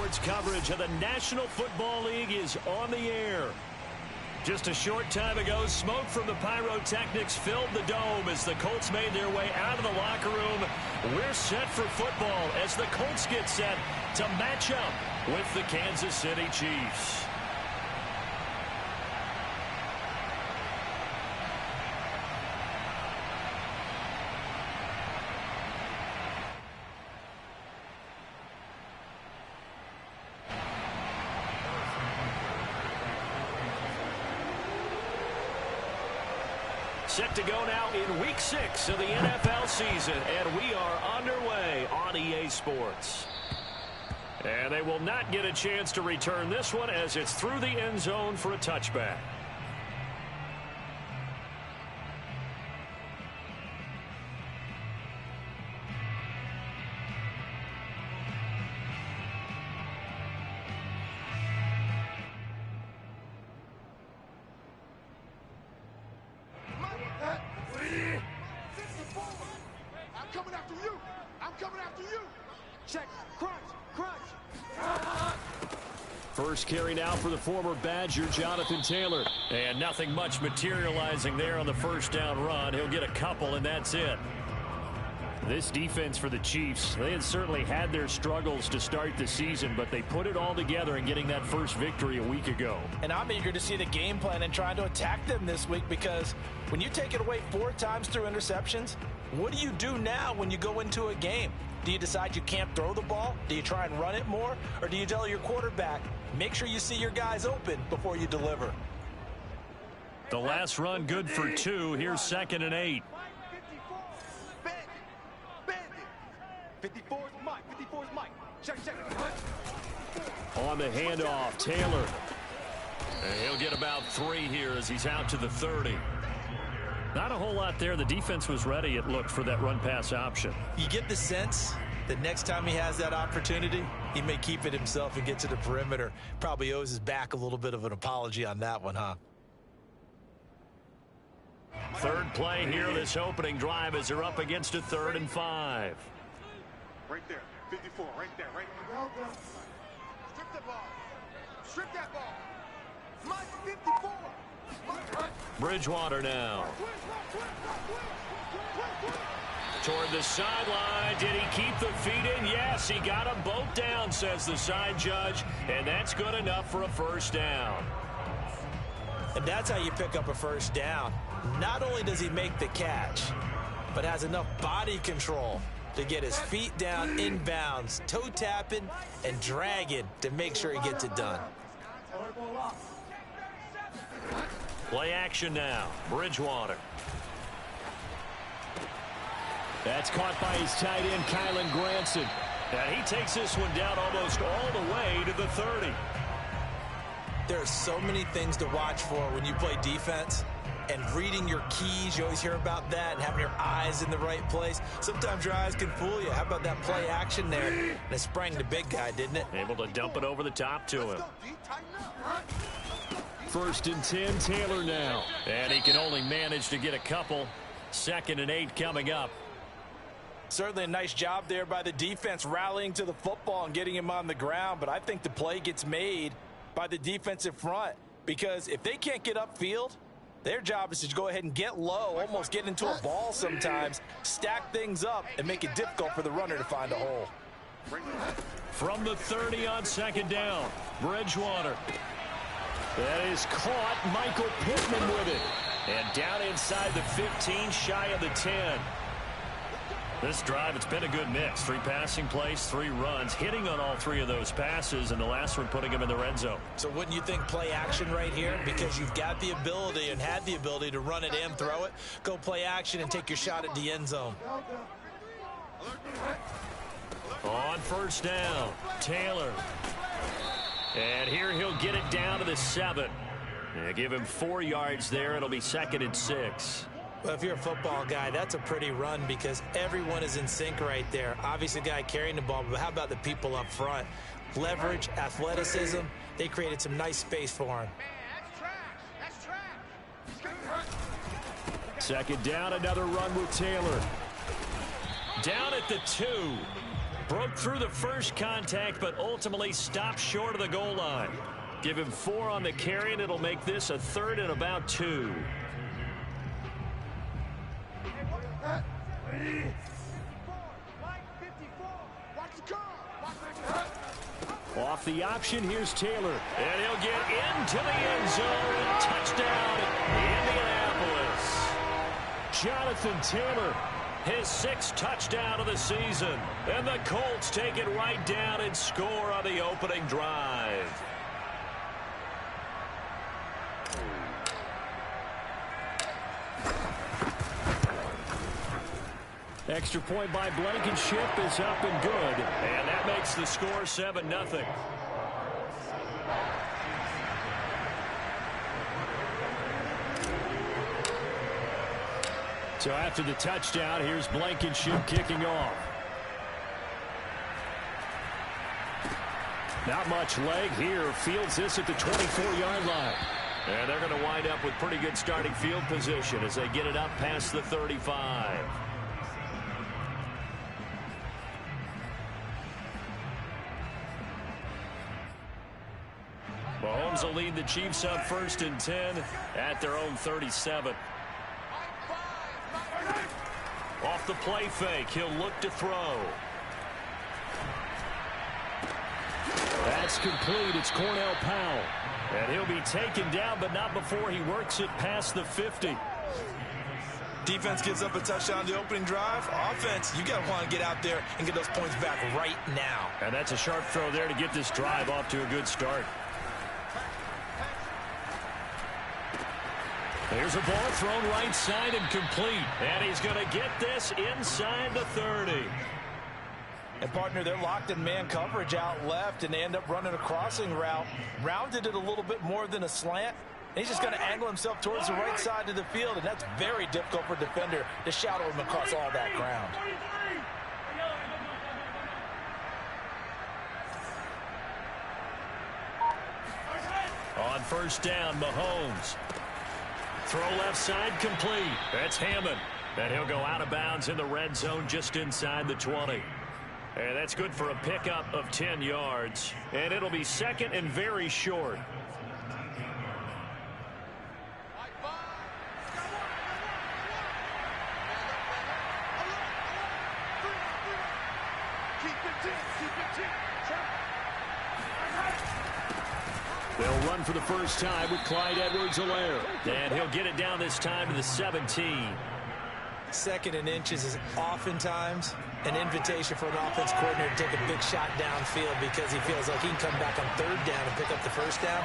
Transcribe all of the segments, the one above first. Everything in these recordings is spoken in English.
Sports coverage of the National Football League is on the air. Just a short time ago, smoke from the pyrotechnics filled the dome as the Colts made their way out of the locker room. We're set for football as the Colts get set to match up with the Kansas City Chiefs. Set to go now in Week 6 of the NFL season, and we are underway on EA Sports. And they will not get a chance to return this one as it's through the end zone for a touchback. First carry now for the former Badger, Jonathan Taylor. And nothing much materializing there on the first down run. He'll get a couple, and that's it. This defense for the Chiefs, they had certainly had their struggles to start the season, but they put it all together in getting that first victory a week ago. And I'm eager to see the game plan and trying to attack them this week, because when you take it away 4 times through interceptions, what do you do now when you go into a game? Do you decide you can't throw the ball? Do you try and run it more? Or do you tell your quarterback, make sure you see your guys open before you deliver? The last run good for 2. Here's 2nd and 8. 54's Mike. 54's Mike. Check. On the handoff, Taylor. And he'll get about 3 here as he's out to the 30. Not a whole lot there. The defense was ready, it looked, for that run-pass option. You get the sense that next time he has that opportunity, he may keep it himself and get to the perimeter. Probably owes his back a little bit of an apology on that one, huh? Third play here, this opening drive, as they're up against a 3rd and 5. Right there. 54. Right there. Right there. Strip the ball. Strip that ball. Mike, 54. Bridgewater now. Toward the sideline. Did he keep the feet in? Yes, he got them both down, says the side judge. And that's good enough for a first down. And that's how you pick up a first down. Not only does he make the catch, but has enough body control to get his feet down inbounds, toe tapping and dragging to make sure he gets it done. Play action now. Bridgewater. That's caught by his tight end, Kylan Granson. And he takes this one down almost all the way to the 30. There are so many things to watch for when you play defense. And reading your keys, you always hear about that, and having your eyes in the right place. Sometimes your eyes can fool you. How about that play action there? And it sprang the big guy, didn't it? Able to dump it over the top to him. 1st and 10, Taylor now. And he can only manage to get a couple. 2nd and 8 coming up. Certainly a nice job there by the defense, rallying to the football and getting him on the ground. But I think the play gets made by the defensive front, because if they can't get upfield, their job is to go ahead and get low, almost get into a ball sometimes, stack things up, and make it difficult for the runner to find a hole. From the 30 on 2nd down, Bridgewater. That is caught. Michael Pittman with it. And down inside the 15, shy of the 10. This drive, it's been a good mix. 3 passing plays, 3 runs, hitting on all 3 of those passes, and the last one putting him in the red zone. So wouldn't you think play action right here? Because you've got the ability and had the ability to run it and throw it. Go play action and take your shot at the end zone. On 1st down, Taylor. And here he'll get it down to the 7. They give him 4 yards there. It'll be 2nd and 6. Well, if you're a football guy, that's a pretty run because everyone is in sync right there. Obviously, the guy carrying the ball, but how about the people up front? Leverage, athleticism, they created some nice space for him. Second down, another run with Taylor. Down at the 2. Broke through the first contact, but ultimately stopped short of the goal line. Give him 4 on the carry, and it'll make this a 3rd and about 2. Off the option, here's Taylor. And he'll get into the end zone. Touchdown, Indianapolis. Jonathan Taylor, his 6th touchdown of the season. And the Colts take it right down and score on the opening drive. Extra point by Blankenship is up and good. And that makes the score 7-0. So after the touchdown, here's Blankenship kicking off. Not much leg here. Fields this at the 24-yard line. And they're going to wind up with pretty good starting field position as they get it up past the 35. Mahomes will lead the Chiefs up 1st and 10 at their own 37. Off the play fake, he'll look to throw. That's complete. It's Cornell Powell. And he'll be taken down, but not before he works it past the 50. Defense gives up a touchdown the opening drive. Offense, you got to want to get out there and get those points back right now. And that's a sharp throw there to get this drive off to a good start. Here's a ball thrown right side and complete. And he's going to get this inside the 30. And, partner, they're locked in man coverage out left, and they end up running a crossing route. Rounded it a little bit more than a slant. And he's just going to angle himself towards the right side of the field, and that's very difficult for a defender to shadow him across all that ground. On 1st down, Mahomes. Throw left side complete. That's Hammond. And he'll go out of bounds in the red zone just inside the 20. And that's good for a pickup of 10 yards. And it'll be 2nd and very short. They'll run for the first time with Clyde Edwards-Helaire. And he'll get it down this time to the 17. 2nd and inches is oftentimes an invitation for an offense coordinator to take a big shot downfield because he feels like he can come back on 3rd down and pick up the 1st down.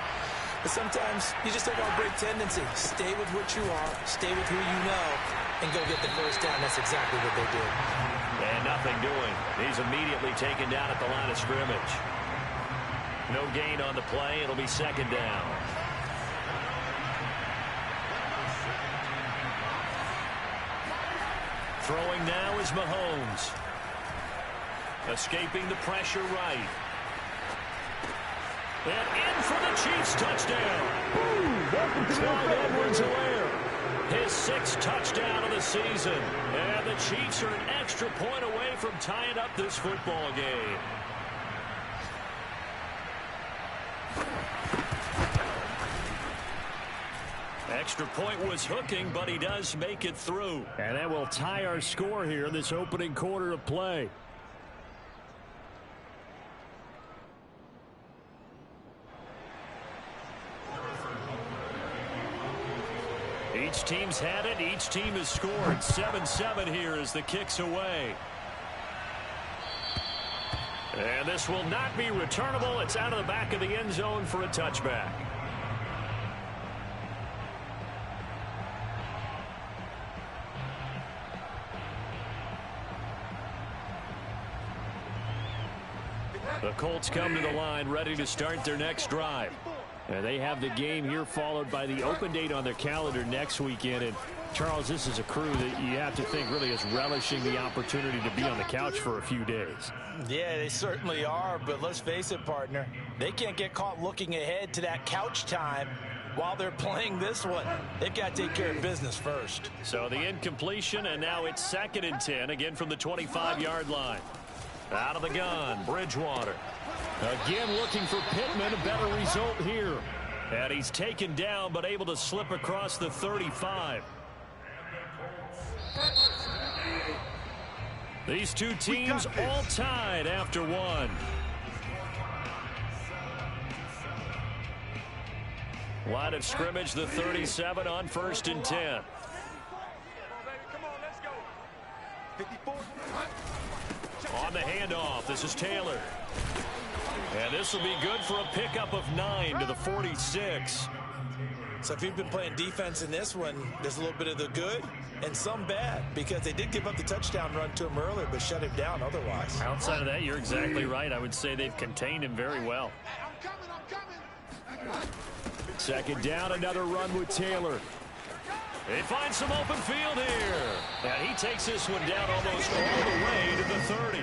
But sometimes you just don't want to break tendency. Stay with what you are, stay with who you know, and go get the 1st down. That's exactly what they did. And nothing doing. He's immediately taken down at the line of scrimmage. No gain on the play. It'll be 2nd down. Throwing now is Mahomes. Escaping the pressure right. And in for the Chiefs touchdown. Clyde Edwards-Helaire. His 6th touchdown of the season. And the Chiefs are an extra point away from tying up this football game. Extra point was hooking, but he does make it through. And that will tie our score here in this opening quarter of play. Each team's had it. Each team has scored. 7-7 here as the kick's away. And this will not be returnable. It's out of the back of the end zone for a touchback. The Colts come to the line ready to start their next drive. And they have the game here followed by the open date on their calendar next weekend. And Charles, this is a crew that you have to think really is relishing the opportunity to be on the couch for a few days. Yeah, they certainly are. But let's face it, partner. They can't get caught looking ahead to that couch time while they're playing this one. They've got to take care of business first. So the incompletion, and now it's 2nd and 10, again from the 25-yard line. Out of the gun, Bridgewater. Again looking for Pittman, a better result here. And he's taken down but able to slip across the 35. These two teams all tied after one. Line of scrimmage, the 37 on 1st and 10. On the handoff, this is Taylor. And this will be good for a pickup of 9 to the 46. So if you've been playing defense in this one, there's a little bit of the good and some bad, because they did give up the touchdown run to him earlier but shut him down otherwise. Outside of that, you're exactly right. I would say they've contained him very well. Second down, another run with Taylor. They find some open field here. And he takes this one down almost all the way to the 30.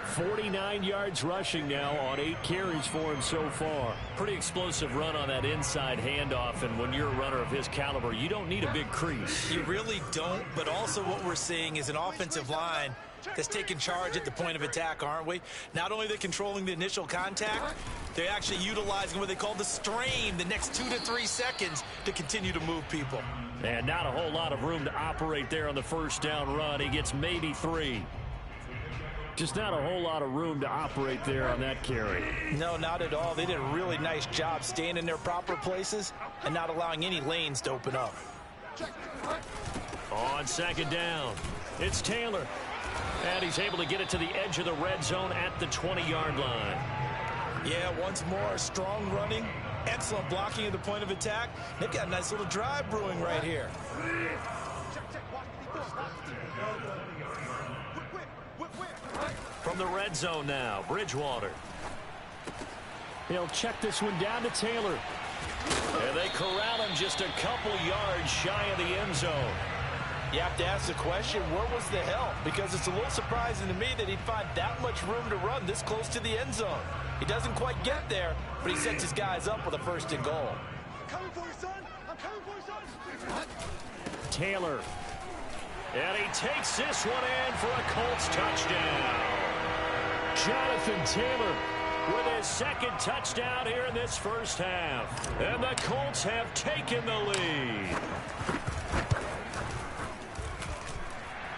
49 yards rushing now on 8 carries for him so far. Pretty explosive run on that inside handoff, and when you're a runner of his caliber, you don't need a big crease. You really don't, but also what we're seeing is an offensive line that's taking charge at the point of attack, aren't we? Not only are they controlling the initial contact, they're actually utilizing what they call the strain, the next 2 to 3 seconds to continue to move people. And not a whole lot of room to operate there on the first down run. He gets maybe 3. Just not a whole lot of room to operate there on that carry. No, not at all. They did a really nice job staying in their proper places and not allowing any lanes to open up. On second down, it's Taylor. And he's able to get it to the edge of the red zone at the 20-yard line. Yeah, once more, strong running, excellent blocking at the point of attack. They've got a nice little drive brewing right here. From the red zone now, Bridgewater. He'll check this one down to Taylor. And they corral him just a couple yards shy of the end zone. You have to ask the question, where was the help? Because it's a little surprising to me that he'd find that much room to run this close to the end zone. He doesn't quite get there, but he sets his guys up with a 1st and goal. I'm coming for you, son. I'm coming for you, son. Taylor. And he takes this one in for a Colts touchdown. Jonathan Taylor with his 2nd touchdown here in this first half. And the Colts have taken the lead.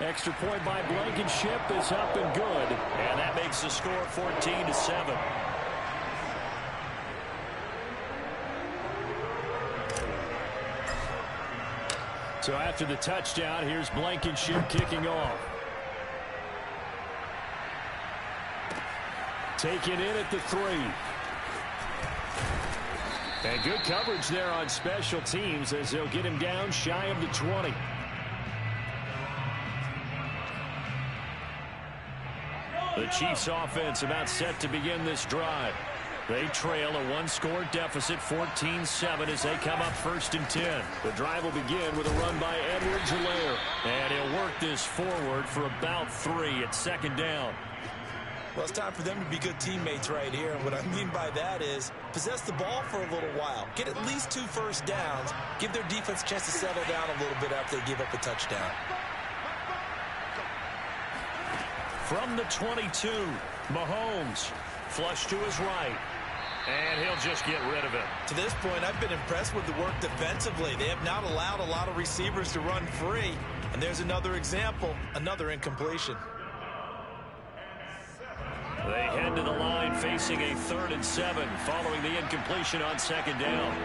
Extra point by Blankenship is up and good. And that makes the score 14-7. So after the touchdown, here's Blankenship kicking off. Taken in at the 3. And good coverage there on special teams as they'll get him down shy of the 20. The Chiefs offense about set to begin this drive. They trail a 1-score deficit, 14-7, as they come up 1st and 10. The drive will begin with a run by Edwards-Helaire. And he'll work this forward for about 3 at 2nd down. Well, it's time for them to be good teammates right here. And what I mean by that is possess the ball for a little while. Get at least 2 first downs. Give their defense a chance to settle down a little bit after they give up a touchdown. From the 22, Mahomes. Flush to his right. And he'll just get rid of it. To this point, I've been impressed with the work defensively. They have not allowed a lot of receivers to run free. And there's another example, another incompletion. They head to the line facing a 3rd and 7 following the incompletion on 2nd down.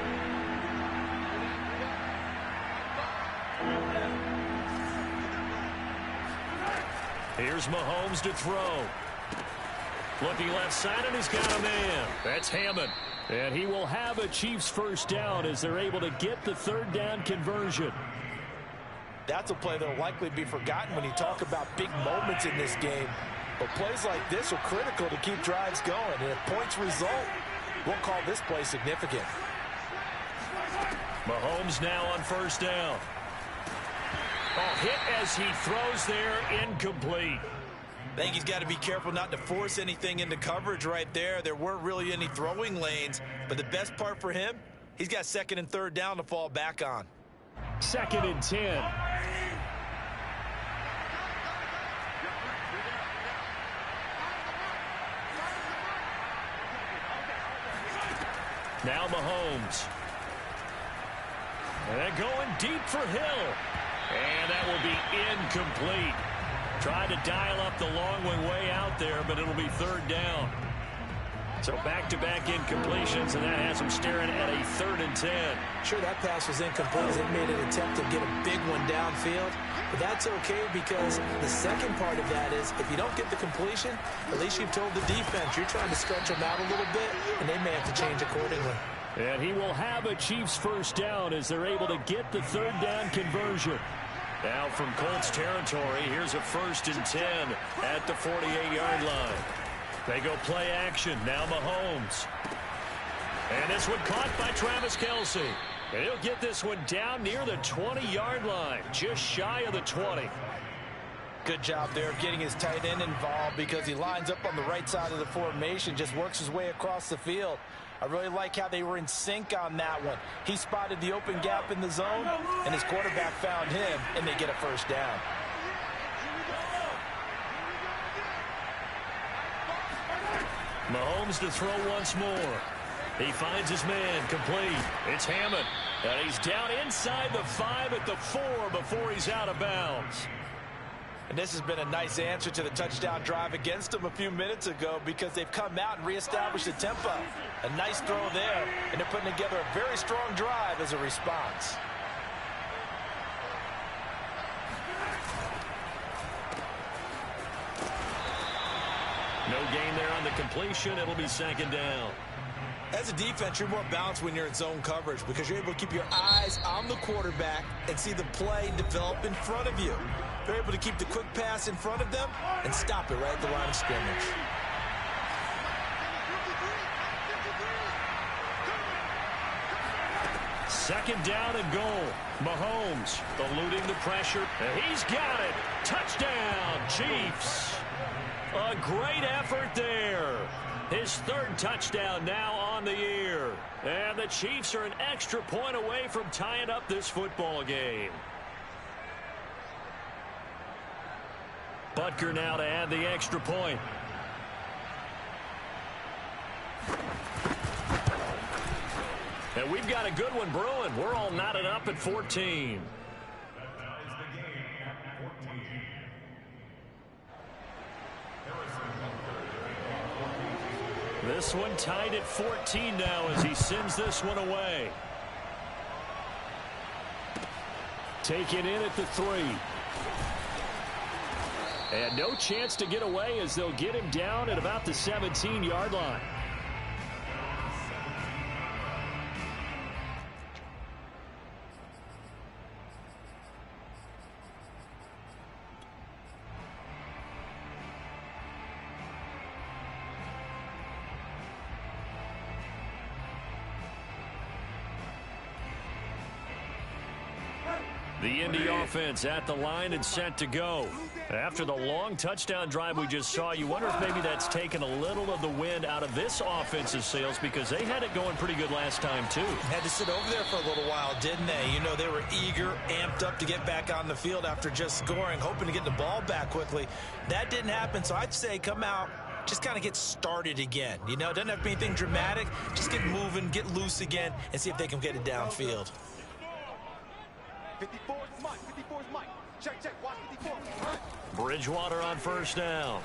Here's Mahomes to throw. Looking left side, and he's got a man. That's Hammond. And he will have a Chiefs 1st down as they're able to get the 3rd down conversion. That's a play that will likely be forgotten when you talk about big moments in this game. But plays like this are critical to keep drives going. And if points result, we'll call this play significant. Mahomes now on 1st down. Oh, hit as he throws there, incomplete. I think he's got to be careful not to force anything into coverage right there. There weren't really any throwing lanes, but the best part for him, he's got 2nd and 3rd down to fall back on. 2nd and 10. Now Mahomes. And they're going deep for Hill. And that will be incomplete. Tried to dial up the long one way out there, but it'll be third down. So back-to-back incompletions, and that has them staring at a 3rd and 10. Sure, that pass was incomplete as they made an attempt to get a big one downfield. But that's okay because the second part of that is if you don't get the completion, at least you've told the defense you're trying to stretch them out a little bit, and they may have to change accordingly. And he will have a Chiefs first down as they're able to get the 3rd down conversion. Now from Colts territory, here's a 1st and 10 at the 48-yard line. They go play action. Now Mahomes. And this one caught by Travis Kelce. And he'll get this one down near the 20-yard line, just shy of the 20. Good job there of getting his tight end involved because he lines up on the right side of the formation, just works his way across the field. I really like how they were in sync on that one. He spotted the open gap in the zone, and his quarterback found him, and they get a first down. Mahomes to throw once more. He finds his man, complete. It's Hammond. And he's down inside the 5 at the 4 before he's out of bounds. And this has been a nice answer to the touchdown drive against them a few minutes ago because they've come out and reestablished the tempo. A nice throw there, and they're putting together a very strong drive as a response. No gain there on the completion. It'll be 2nd down. As a defense, you're more balanced when you're in zone coverage because you're able to keep your eyes on the quarterback and see the play develop in front of you. They're able to keep the quick pass in front of them and stop it right at the line of scrimmage. Second down and goal. Mahomes eluding the pressure. And he's got it. Touchdown, Chiefs. A great effort there. His 3rd touchdown now on the year. And the Chiefs are an extra point away from tying up this football game. Butker now to add the extra point. And we've got a good one brewing. We're all knotted up at 14. This one tied at 14 now as he sends this one away. Taken in at the 3. And no chance to get away as they'll get him down at about the 17-yard line. The Indy offense at the line and set to go. After the long touchdown drive we just saw, you wonder if maybe that's taken a little of the wind out of this offense's sails because they had it going pretty good last time too. Had to sit over there for a little while, didn't they? You know, they were eager, amped up to get back on the field after just scoring, hoping to get the ball back quickly. That didn't happen, so I'd say come out, just kind of get started again. You know, it doesn't have to be anything dramatic. Just get moving, get loose again, and see if they can get it downfield. 54 is Mike. 54 is Mike. Check, check. Watch 54. Bridgewater on first down.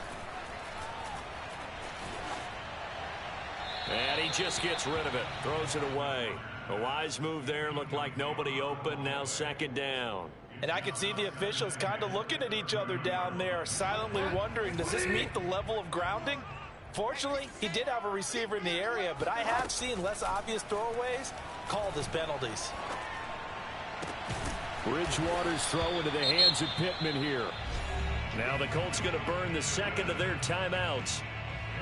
And he just gets rid of it. Throws it away. A wise move there. Looked like nobody open. Now 2nd down. And I could see the officials kind of looking at each other down there, silently wondering, does this meet the level of grounding? Fortunately, he did have a receiver in the area, but I have seen less obvious throwaways called as penalties. Bridgewater's throw into the hands of Pittman here. Now the Colts going to burn the 2nd of their timeouts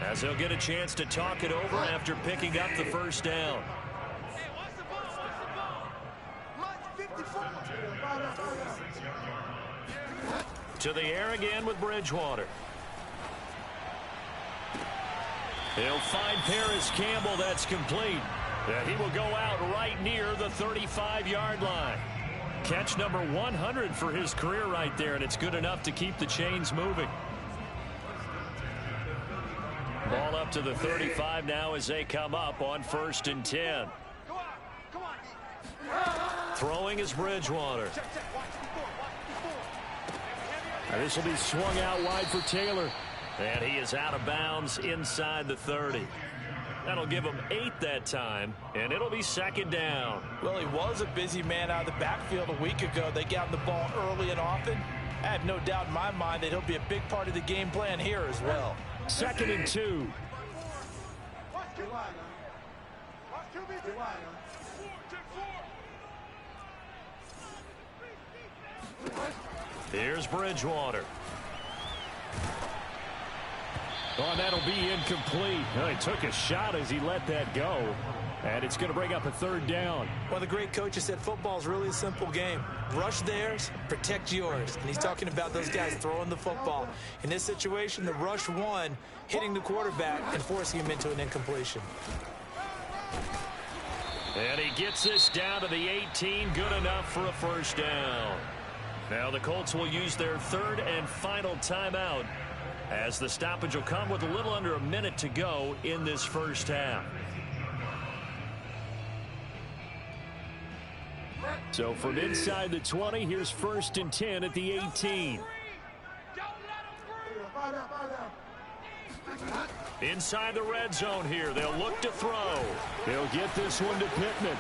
as they'll get a chance to talk it over after picking up the first down. To the air again with Bridgewater. He'll find Paris Campbell. That's complete. He will go out right near the 35-yard line. Catch number 100 for his career right there, and it's good enough to keep the chains moving. Ball up to the 35 now as they come up on 1st and 10. Throwing is Bridgewater. This will be swung out wide for Taylor. And he is out of bounds inside the 30. That'll give him 8 that time, and it'll be 2nd down. Well, he was a busy man out of the backfield a week ago. They got him the ball early and often. I have no doubt in my mind that he'll be a big part of the game plan here as well. 2nd and 2. Here's Bridgewater. Oh, and that'll be incomplete. Well, he took a shot as he let that go. And it's going to bring up a 3rd down. Well, the great coach has said football is really a simple game. Rush theirs, protect yours. And he's talking about those guys throwing the football. In this situation, the rush won, hitting the quarterback and forcing him into an incompletion. And he gets this down to the 18. Good enough for a 1st down. Now the Colts will use their 3rd and final timeout, as the stoppage will come with a little under a minute to go in this 1st half. So from inside the 20, here's 1st and 10 at the 18. Inside the red zone here. They'll look to throw. They'll get this one to Pittman.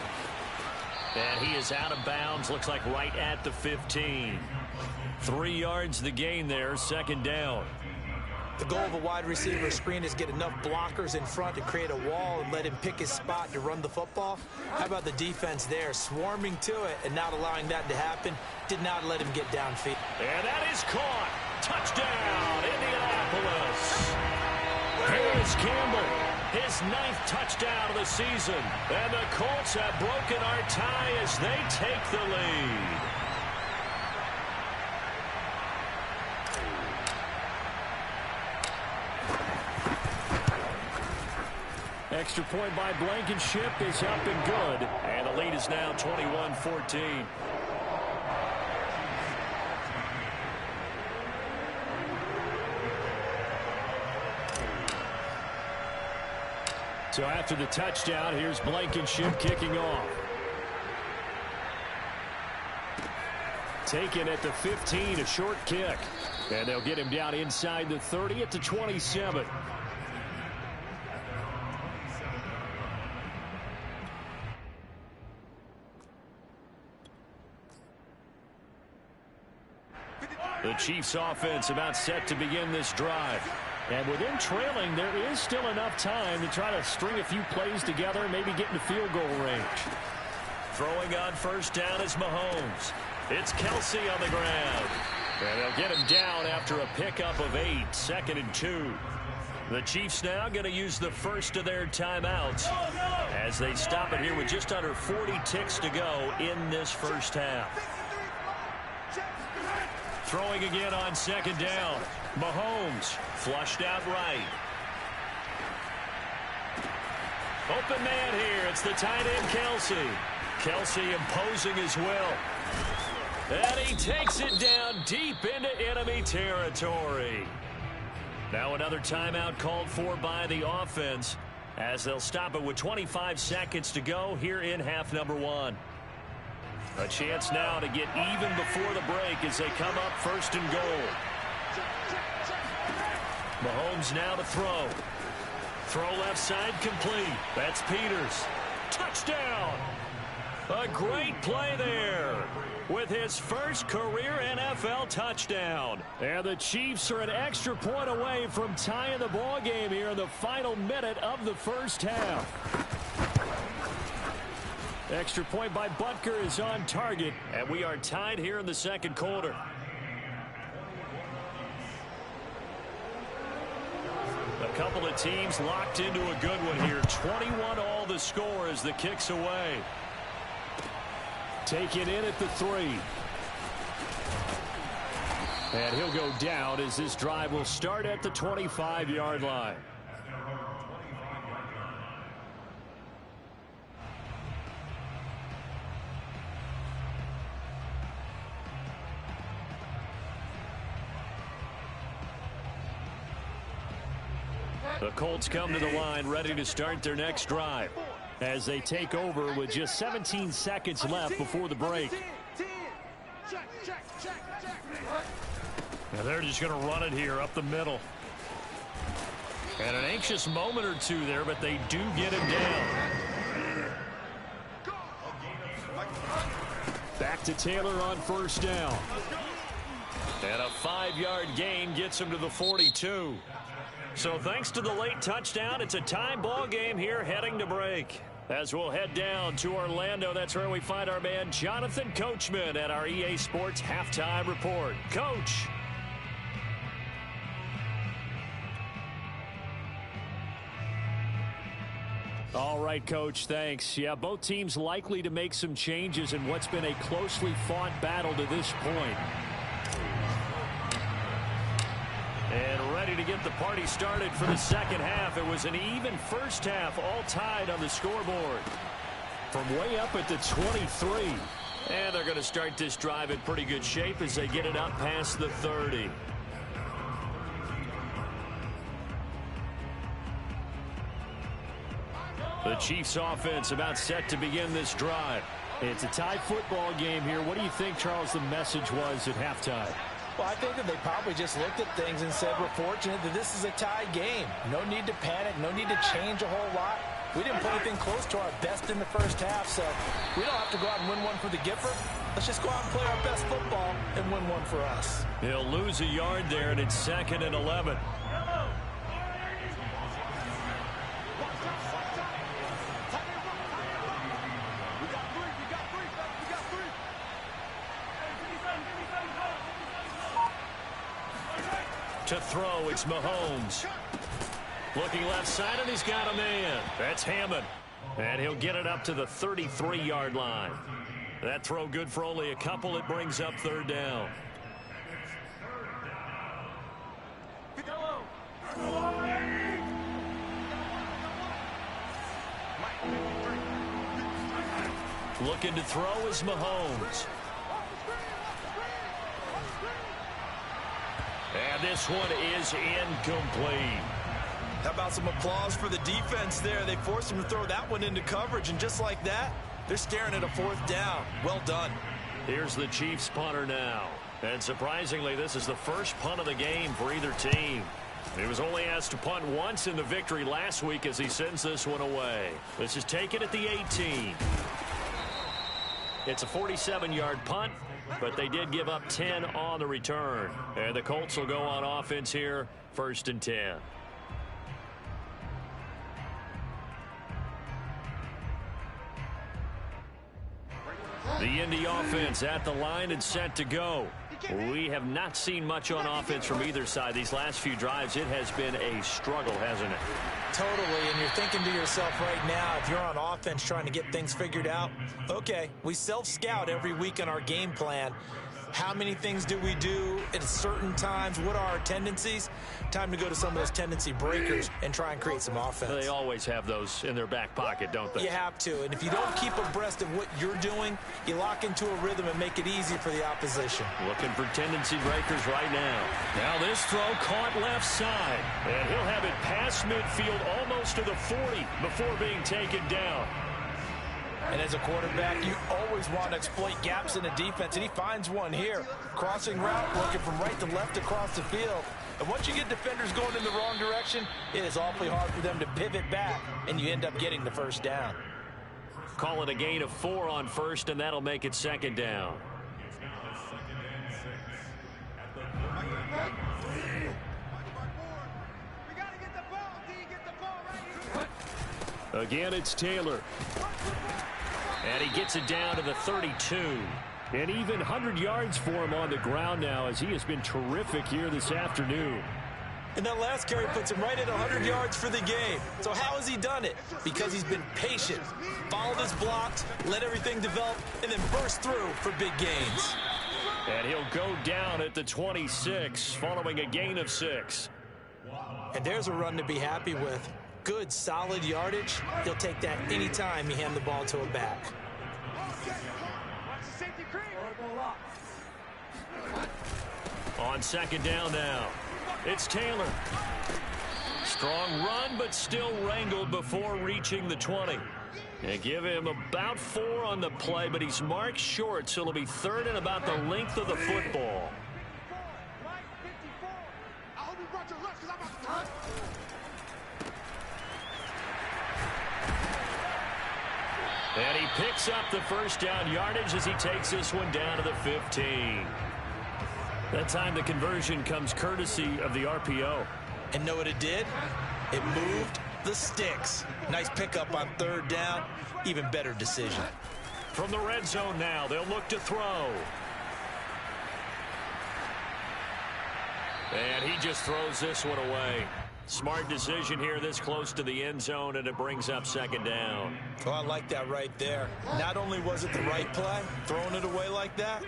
And he is out of bounds. Looks like right at the 15. 3 yards the gain there. 2nd down. The goal of a wide receiver screen is get enough blockers in front to create a wall and let him pick his spot to run the football. How about the defense there, swarming to it and not allowing that to happen? Did not let him get downfield. And that is caught. Touchdown, Indianapolis. Here is Campbell, his 9th touchdown of the season. And the Colts have broken our tie as they take the lead. Extra point by Blankenship is up and good. And the lead is now 21-14. So after the touchdown, here's Blankenship kicking off. Taken at the 15, a short kick. And they'll get him down inside the 30 at the 27. The Chiefs offense about set to begin this drive. And with them trailing, there is still enough time to try to string a few plays together, maybe get into field goal range. Throwing on 1st down is Mahomes. It's Kelsey on the ground. And they'll get him down after a pickup of 8, 2nd and 2. The Chiefs now going to use the first of their timeouts as they stop it here with just under 40 ticks to go in this 1st half. Throwing again on 2nd down. Mahomes flushed out right. Open man here. It's the tight end, Kelsey. Kelsey imposing his will. And he takes it down deep into enemy territory. Now another timeout called for by the offense as they'll stop it with 25 seconds to go here in half number 1. A chance now to get even before the break as they come up 1st and goal. Mahomes now to throw. Throw left side complete. That's Peters. Touchdown! A great play there with his first career NFL touchdown. And the Chiefs are an extra point away from tying the ball game here in the final minute of the 1st half. Extra point by Butker is on target, and we are tied here in the 2nd quarter. A couple of teams locked into a good one here. 21 all the score as the kick's away. Take it in at the 3. And he'll go down as this drive will start at the 25-yard line. The Colts come to the line ready to start their next drive as they take over with just 17 seconds left before the break. Now they're just going to run it here up the middle. And an anxious moment or two there, but they do get him down. Back to Taylor on first down. And a 5-yard gain gets him to the 42. So thanks to the late touchdown, it's a tie ball game here heading to break. As we'll head down to Orlando, that's where we find our man Jonathan Coachman at our EA Sports Halftime Report. Coach. All right, Coach, thanks. Yeah, both teams likely to make some changes in what's been a closely fought battle to this point. And ready to get the party started for the second half. It was an even first half, all tied on the scoreboard. From way up at the 23. And they're going to start this drive in pretty good shape as they get it up past the 30. The Chiefs offense about set to begin this drive. It's a tie football game here. What do you think, Charles, the message was at halftime? Well, I think that they probably just looked at things and said, we're fortunate that this is a tie game. No need to panic. No need to change a whole lot. We didn't play anything close to our best in the first half, so we don't have to go out and win one for the Gipper. Let's just go out and play our best football and win one for us. He'll lose a yard there, and it's 2nd and 11. To throw, it's Mahomes. Looking left side, and he's got a man. That's Hammond. And he'll get it up to the 33-yard line. That throw good for only a couple. It brings up 3rd down. Looking to throw is Mahomes. And this one is incomplete. How about some applause for the defense there? They forced him to throw that one into coverage, and just like that, they're staring at a 4th down. Well done. Here's the Chiefs punter now. And surprisingly, this is the first punt of the game for either team. He was only asked to punt once in the victory last week as he sends this one away. This is taken at the 18. It's a 47-yard punt, but they did give up 10 on the return. And the Colts will go on offense here, 1st and 10. The Indy offense at the line and set to go. We have not seen much on offense from either side. These last few drives, it has been a struggle, hasn't it? Totally, and you're thinking to yourself right now, if you're on offense trying to get things figured out, okay, we self-scout every week in our game plan. How many things do we do at certain times? What are our tendencies? Time to go to some of those tendency breakers and try and create some offense. They always have those in their back pocket, don't they? You have to, and if you don't keep abreast of what you're doing, you lock into a rhythm and make it easy for the opposition. Looking for tendency breakers right now. Now this throw caught left side, and he'll have it past midfield almost to the 40 before being taken down. And as a quarterback, you always want to exploit gaps in the defense, and he finds one here. Crossing route, working from right to left across the field. And once you get defenders going in the wrong direction, it is awfully hard for them to pivot back, and you end up getting the 1st down. Call it a gain of 4 on 1st, and that'll make it 2nd down. Again, it's Taylor. And he gets it down to the 32. And even 100 yards for him on the ground now as he has been terrific here this afternoon. And that last carry puts him right at 100 yards for the game. So how has he done it? Because he's been patient, followed his blocks, let everything develop, and then burst through for big gains. And he'll go down at the 26 following a gain of 6. And there's a run to be happy with. Good, solid yardage. He'll take that anytime you hand the ball to a back. On 2nd down now, it's Taylor. Strong run, but still wrangled before reaching the 20. They give him about 4 on the play, but he's marked short, so it'll be third and about the length of the football. And he picks up the first down yardage as he takes this one down to the 15. That time the conversion comes courtesy of the RPO. And know what it did? It moved the sticks. Nice pickup on third down. Even better decision. From the red zone now, they'll look to throw. And he just throws this one away. Smart decision here this close to the end zone, and it brings up second down. Oh, I like that right there. Not only was it the right play, throwing it away like that,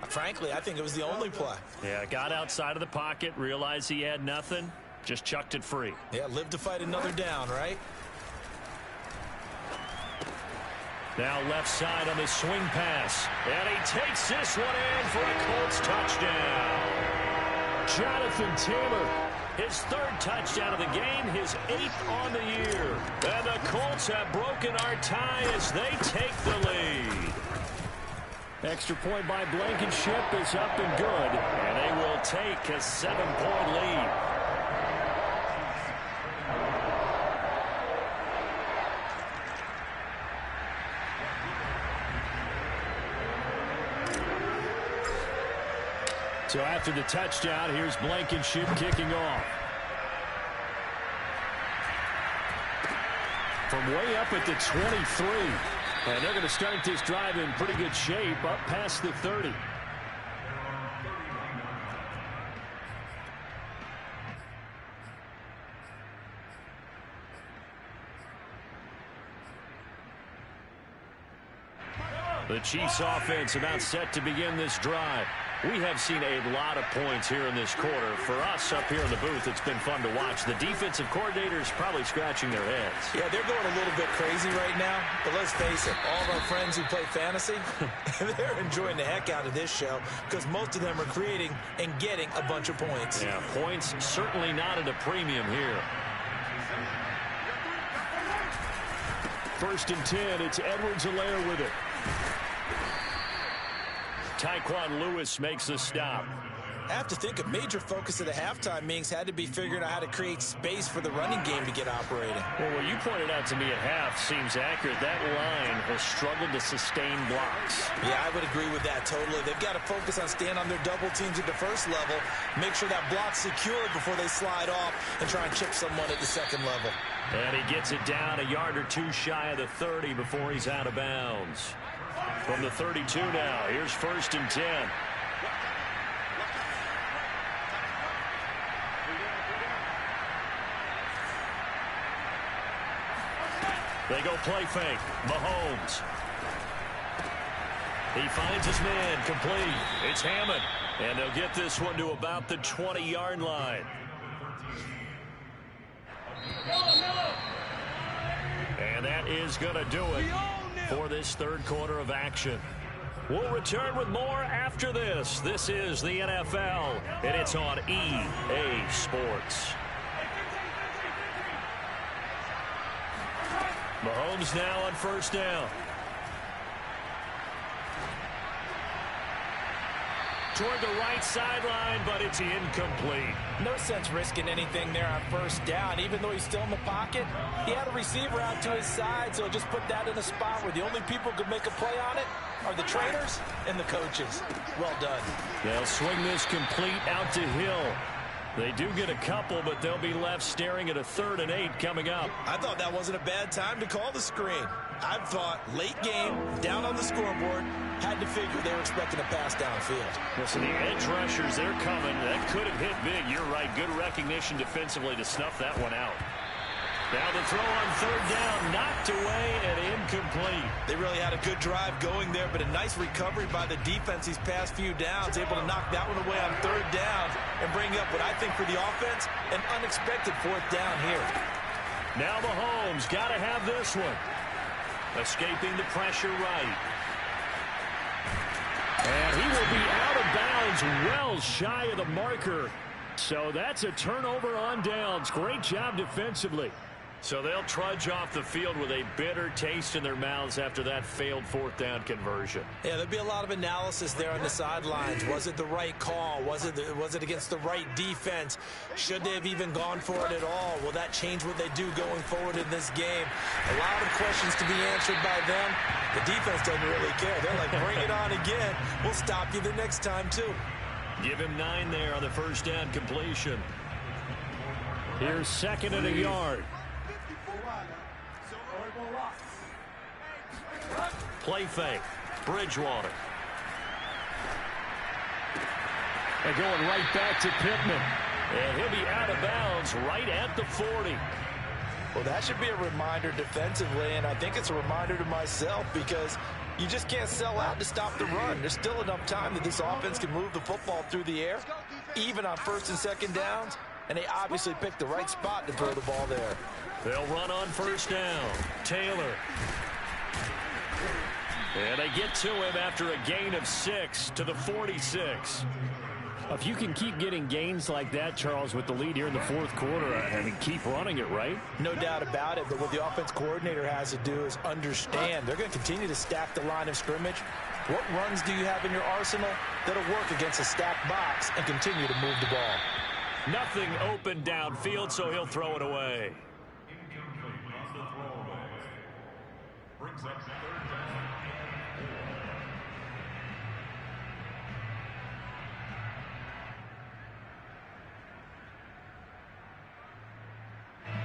frankly, I think it was the only play. Yeah, got outside of the pocket, realized he had nothing, just chucked it free. Yeah, live to fight another down, right? Now left side on the swing pass. And he takes this one in for a Colts touchdown. Jonathan Taylor. His third touchdown of the game, his 8th on the year. And the Colts have broken our tie as they take the lead. Extra point by Blankenship is up and good. And they will take a 7-point lead. So after the touchdown, here's Blankenship kicking off. From way up at the 23. And they're going to start this drive in pretty good shape up past the 30. The Chiefs offense about set to begin this drive. We have seen a lot of points here in this quarter. For us up here in the booth, it's been fun to watch. The defensive coordinators probably scratching their heads. Yeah, they're going a little bit crazy right now. But let's face it, all of our friends who play fantasy, they're enjoying the heck out of this show because most of them are creating and getting a bunch of points. Yeah, points certainly not at a premium here. First and 10, it's Edwards-Helaire with it. Tyquan Lewis makes the stop. I have to think a major focus of the halftime meetings had to be figuring out how to create space for the running game to get operating. Well, what you pointed out to me at half seems accurate. That line has struggled to sustain blocks. Yeah, I would agree with that totally. They've got to focus on staying on their double teams at the first level, make sure that block's secure before they slide off and try and chip someone at the second level. And he gets it down a yard or two shy of the 30 before he's out of bounds. From the 32 now, here's first and 10. They go play fake. Mahomes. He finds his man complete. It's Hammond. And they'll get this one to about the 20-yard line. And that is going to do it for this third quarter of action. We'll return with more after this. This is the NFL, and it's on EA Sports. Mahomes now on first down. Toward the right sideline, but it's incomplete. No sense risking anything there on first down. Even though he's still in the pocket, he had a receiver out to his side, so just put that in a spot where the only people who could make a play on it are the trainers and the coaches. Well done. They'll swing this complete out to Hill. They do get a couple, but they'll be left staring at a 3rd and 8 coming up. I thought that wasn't a bad time to call the screen. I thought late game, down on the scoreboard, had to figure they were expecting a pass downfield. Listen, the edge rushers, they're coming. That could have hit big. You're right. Good recognition defensively to snuff that one out. Now the throw on 3rd down, knocked away and incomplete. They really had a good drive going there, but a nice recovery by the defense these past few downs, able to knock that one away on 3rd down and bring up what I think for the offense, an unexpected 4th down here. Now Mahomes got to have this one. Escaping the pressure right. And he will be out of bounds well shy of the marker. So that's a turnover on downs. Great job defensively. So they'll trudge off the field with a bitter taste in their mouths after that failed fourth down conversion. Yeah, there'll be a lot of analysis there on the sidelines. Was it the right call? Was it against the right defense? Should they have even gone for it at all? Will that change what they do going forward in this game? A lot of questions to be answered by them. The defense doesn't really care. They're like, bring it on again. We'll stop you the next time, too. Give him 9 there on the first down completion. Here's 2nd and a yard. Play fake. Bridgewater. They're going right back to Pittman. And he'll be out of bounds right at the 40. Well, that should be a reminder defensively, and I think it's a reminder to myself because you just can't sell out to stop the run. There's still enough time that this offense can move the football through the air, even on 1st and 2nd downs, and they obviously picked the right spot to throw the ball there. They'll run on 1st down. Taylor. And they get to him after a gain of 6 to the 46. If you can keep getting gains like that, Charles, with the lead here in the 4th quarter, I mean, keep running it, right? No doubt about it, but what the offense coordinator has to do is understand. They're going to continue to stack the line of scrimmage. What runs do you have in your arsenal that'll work against a stacked box and continue to move the ball? Nothing open downfield, so he'll throw it away. Brings up 3rd down.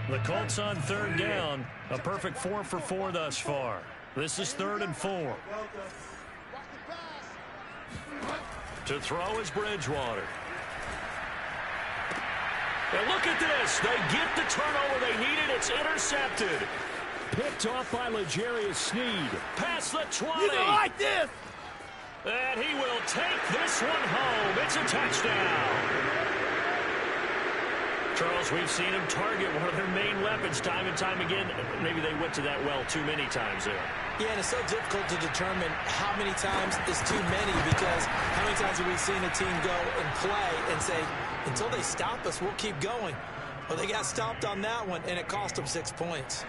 The Colts on 3rd down. A perfect 4 for 4 thus far. This is 3rd and 4. To throw is Bridgewater. And look at this. They get the turnover they needed. It's intercepted. Picked off by L'Jarius Sneed. Past the 20. You don't like this. And he will take this one home. It's a touchdown. Charles, we've seen him target one of their main weapons time and time again. Maybe they went to that well too many times there. Yeah, and it's so difficult to determine how many times is too many because how many times have we seen a team go and play and say, until they stop us, we'll keep going. Well, they got stopped on that one, and it cost them 6 points.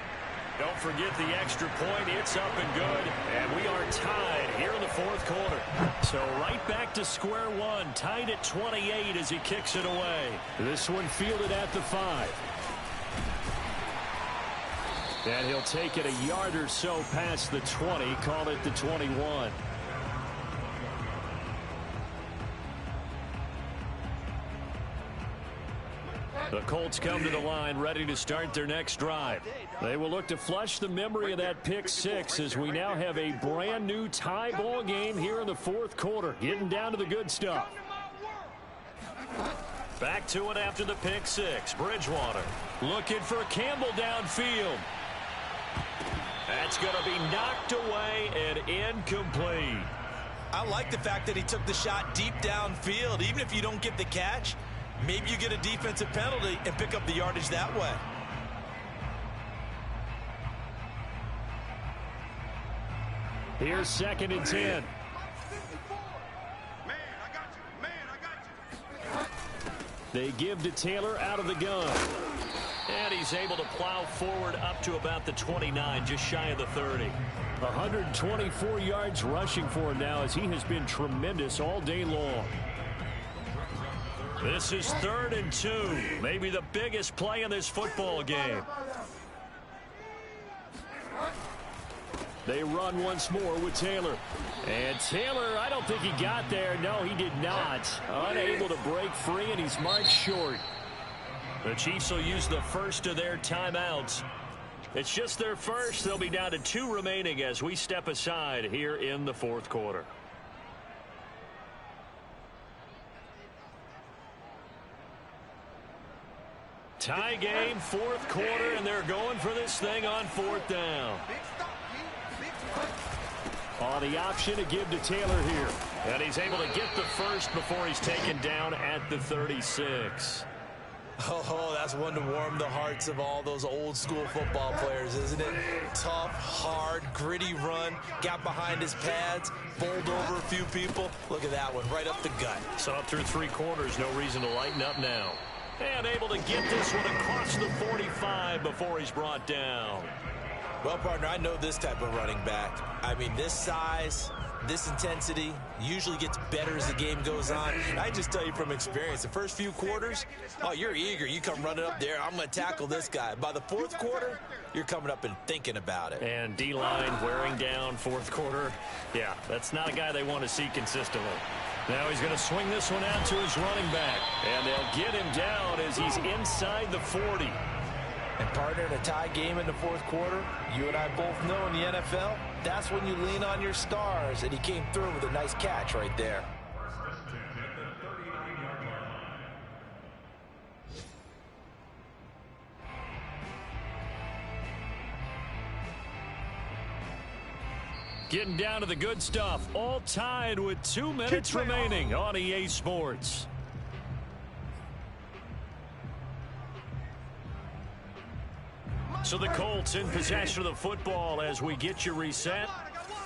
Don't forget the extra point. It's up and good. And we are tied here in the 4th quarter. So right back to square one. Tied at 28 as he kicks it away. This one fielded at the 5. And he'll take it a yard or so past the 20. Call it the 21. The Colts come to the line ready to start their next drive. They will look to flush the memory of that pick 6 as we now have a brand new tie ball game here in the 4th quarter. Getting down to the good stuff. Back to it after the pick 6. Bridgewater looking for Campbell downfield. That's going to be knocked away and incomplete. I like the fact that he took the shot deep downfield. Even if you don't get the catch, maybe you get a defensive penalty and pick up the yardage that way. Here's 2nd and 10. They give to Taylor out of the gun. And he's able to plow forward up to about the 29, just shy of the 30. 124 yards rushing for him now as he has been tremendous all day long. This is 3rd and 2. Maybe the biggest play in this football game. They run once more with Taylor. And Taylor, I don't think he got there. No, he did not. Unable to break free, and he's marched short. The Chiefs will use the first of their timeouts. It's just their first. They'll be down to 2 remaining as we step aside here in the 4th quarter. Tie game, 4th quarter, and they're going for this thing on 4th down. On the option to give to Taylor here. And he's able to get the first before he's taken down at the 36. Oh, That's one to warm the hearts of all those old school football players, isn't it? Tough, hard, gritty run. Got behind his pads, bowled over a few people. Look at that one, right up the gut. So up through 3 quarters, no reason to lighten up now. And able to get this one across the 45 before he's brought down. Well, partner, I know this type of running back. I mean, this size, this intensity usually gets better as the game goes on. And I just tell you from experience, the first few quarters, oh, you're eager. You come running up there, I'm going to tackle this guy. By the 4th quarter, you're coming up and thinking about it. And D-line wearing down 4th quarter. Yeah, that's not a guy they want to see consistently. Now he's going to swing this one out to his running back. And they'll get him down as he's inside the 40. And partner, in a tie game in the 4th quarter, you and I both know in the NFL, that's when you lean on your stars. And he came through with a nice catch right there. Getting down to the good stuff. All tied with 2 minutes remaining on EA Sports. So the Colts in possession of the football as we get you reset.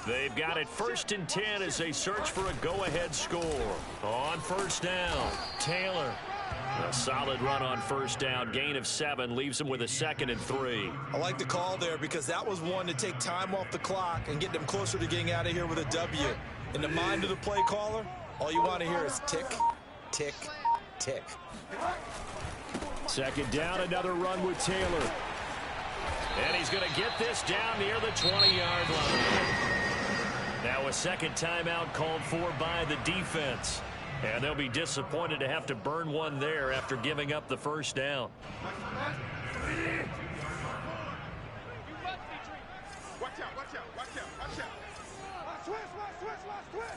They've got it 1st and 10 as they search for a go-ahead score. On 1st down, Taylor. A solid run on 1st down. Gain of 7 leaves him with a 2nd and 3. I like the call there because that was one to take time off the clock and get them closer to getting out of here with a W. In the mind of the play caller, all you want to hear is tick, tick, tick. 2nd down, another run with Taylor. And he's going to get this down near the 20-yard line. Now a 2nd timeout called for by the defense. And they'll be disappointed to have to burn one there after giving up the 1st down. Watch out, watch out, watch out, watch out. Twist.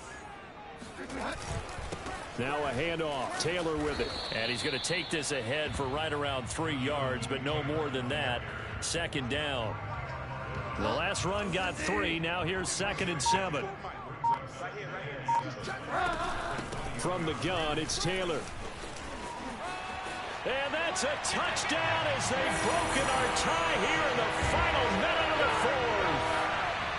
Now a handoff. Taylor with it. And he's going to take this ahead for right around 3 yards, but no more than that. 2nd down. The last run got 3. Now here's 2nd and 7. From the gun, it's Taylor. And that's a touchdown as they've broken our tie here in the final minute of the 4th.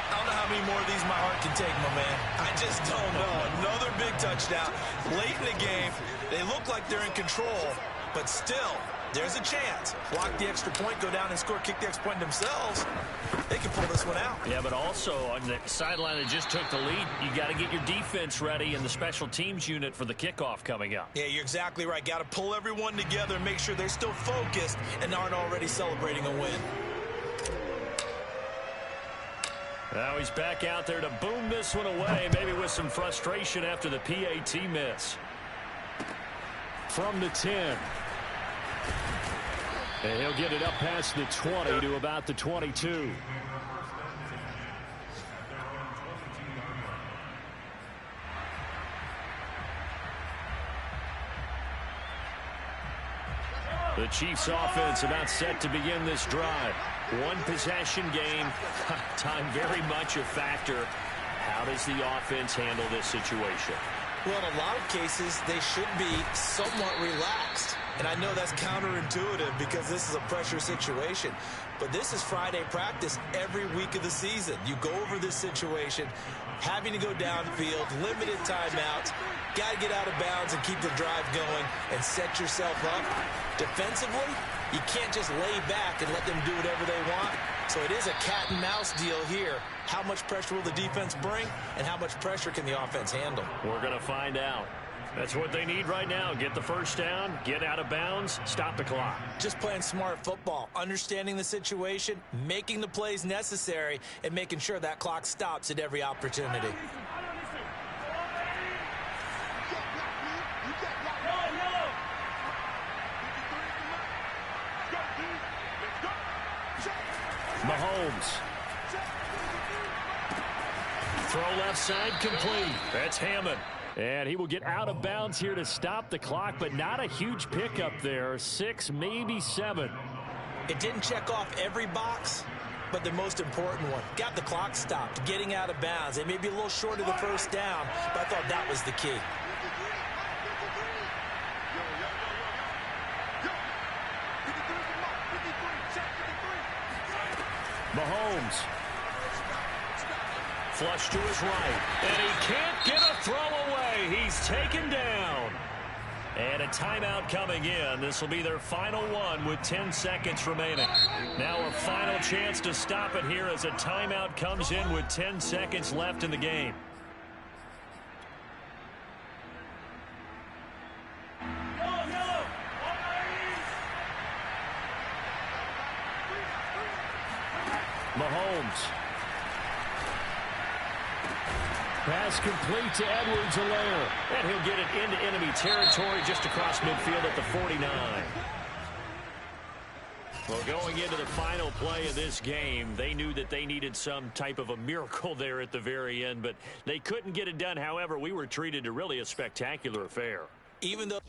I don't know how many more of these my heart can take, my man. I just don't know. Another big touchdown. Late in the game, they look like they're in control, but still, there's a chance. Block the extra point, go down and score, kick the extra point themselves. They can pull this one out. Yeah, but also on the sideline that just took the lead, you got to get your defense ready and the special teams unit for the kickoff coming up. Yeah, you're exactly right. Got to pull everyone together and make sure they're still focused and aren't already celebrating a win. Now he's back out there to boom this one away, maybe with some frustration after the PAT miss. From the 10. And he'll get it up past the 20 to about the 22. The Chiefs offense about set to begin this drive. 1 possession game. Time very much a factor. How does the offense handle this situation? Well, in a lot of cases, they should be somewhat relaxed. And I know that's counterintuitive because this is a pressure situation. But this is Friday practice every week of the season. You go over this situation, having to go downfield, limited timeouts, got to get out of bounds and keep the drive going and set yourself up. Defensively, you can't just lay back and let them do whatever they want. So it is a cat and mouse deal here. How much pressure will the defense bring and how much pressure can the offense handle? We're going to find out. That's what they need right now. Get the 1st down, get out of bounds, stop the clock. Just playing smart football, understanding the situation, making the plays necessary, and making sure that clock stops at every opportunity. Mahomes. Throw left side complete. That's Hammond. And he will get out of bounds here to stop the clock, but not a huge pickup there. 6, maybe 7. It didn't check off every box, but the most important one. Got the clock stopped, getting out of bounds. They may be a little short of the 1st down, but I thought that was the key. Mahomes. Flush to his right. And he can't get a throw away. He's taken down. And a timeout coming in. This will be their final one with 10 seconds remaining. Now a final chance to stop it here as a timeout comes in with 10 seconds left in the game. Mahomes. Pass complete to Edwards-Helaire. And he'll get it into enemy territory just across midfield at the 49. Well, going into the final play of this game, they knew that they needed some type of a miracle there at the very end, but they couldn't get it done. However, we were treated to really a spectacular affair. Even though